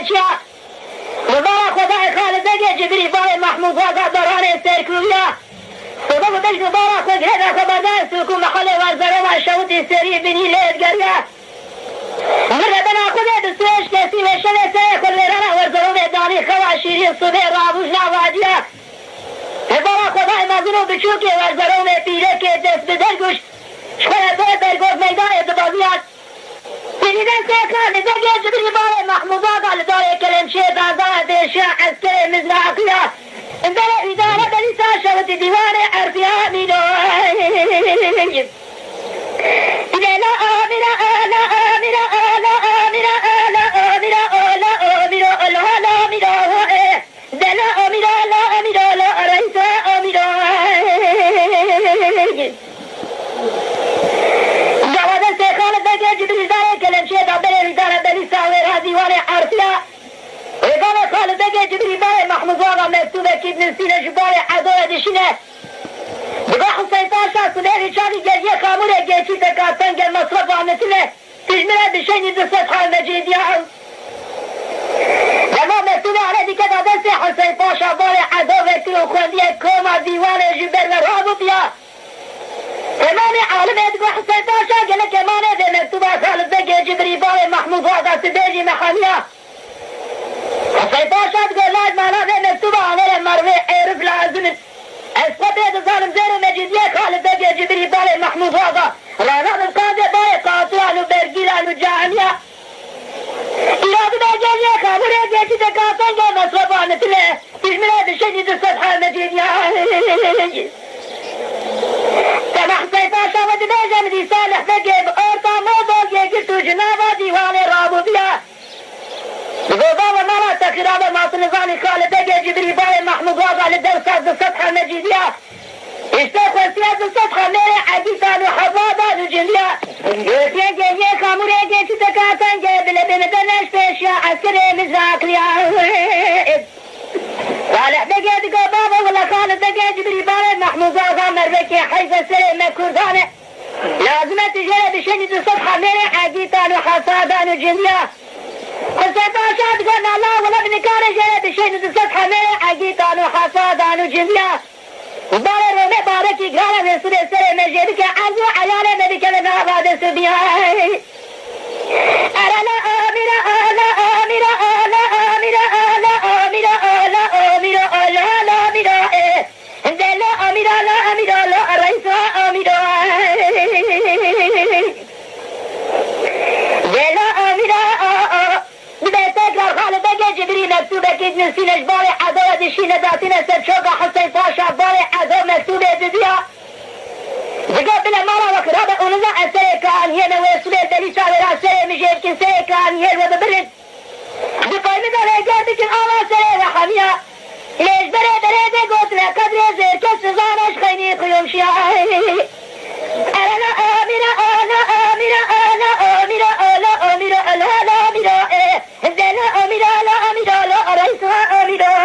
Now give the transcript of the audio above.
چیا دوباره خدای خالد بگه جبری بای محمود آقا دوران سرکرویا خدا بودش دوباره خود گرد خود بردن سوکو محل ورزره و شوتی سری بینی لیدگریا مرد بنا خود دستوش کسی و شل سر خود لیران ورزره و دانی خوا شیرین صبح رابوش نوادیا دوباره خدای مزنو بچوکی ورزره و پیره که دست بدرگوش شخواه دو برگوز میدان دبازیات بینیدن سیکان نزاگه جبری بای محمود آقا لدای کلمشه بازار دیشه عسکر مزرعقیه اندر اداره بلیسا شوت دیوان عرفیه مینو لا آمira لا آمira لا آمira لا آمira لا آمira لا آمira لا آمira لا آمira لا رئيس آمira جواد سيخان بگه جبريل داره کلمشه دابر اداره بلیسا و دیوان عرفیه وقال خالد بگه جبريل بای محمود آقا مکتوبه که ابن سینه جبای عدو دشینه بگه حسین پاشا سنهری چانی گریه خاموره گیچی تکاتن گل مصرف آمتنه تجمره بشینی دو سطح مجیدی هم وما مکتوبه علی دیگه دادن سی حسین پاشا بای عدو وکتی و خوندیه کوما دیوان جبر و رابو بیا امام عالم ادگو حسین پاشا گله کمانه ده مکتوبه خالد بگه جبريل بای محمود آقا سبیجی محامیه حسين باشا تقول لا معنا ذي مكتوبة على مروي عرف لازم اسقط يد ظالم زين مجيدية خالد بقي جبريل بالي محمود هذا رانا من قاضي بالي قاطع له برقيلا له جامية إرادة بجانية خامر يجي تقاطع جا مصرفة مثله تجمله بشيء تسطح المجيدية سمع حسين باشا ودبيجا مدي صالح بقي بأورطا موضوع يجلتو جنابا ديواني رابو بيا بقوضاء مرة تقرابا ما تنظاني خالد بقي جبريل باي محمود آقا لدرسات السطحة المجيدية اشتاقوا سياسة السطحة ميري عديثان وحبابان وجنيا يوتين جيجي خاموري جيجي تكاتن جيب لبندنش بيشيا عسكري مزاقليا صالح بقي دقو بابا ولا خالد بقي جبريل باي محمود آقا مربكي حيث السري مكوردانه لازمة تجري بشنيد السطحة ميري عديثان وحصابان وجنيا حسين باشا تقول الله ولا بنكار جري بشيء تسطح ميري عقيتان وحصادان وجنيا باري رومي باركي قال من سوري سري مجيبك عزو عيالي مبك لنا غاد سبيا أرى لا آمرة لا آمرة لا آمرة لا آمرة لا آمرة لا آمرة لا آمرة لا آمرة لا رئيس آمرة لا آمرة بتكرر خالد بقى جبريل مكتوبة كيد نسينا جباري عدوة دشينا داتنا سبشوقة حسين باشا باري عدو مكتوبة دديا بقى بلا مرة وكرابة ونزع السري كان هنا ويسولي الدليسة ولا السري مجيب كن سري كان هنا وببرد بقايمة رجال بكن آلا سري وحمية ليش بري قوتنا قدر زير كسزانش خيني قيوم شيعي أنا لا آمرة أنا آمرة أنا آمرة أنا آمرة لا آمرة لا أميرا لا أميرا لا رئيسها أميرا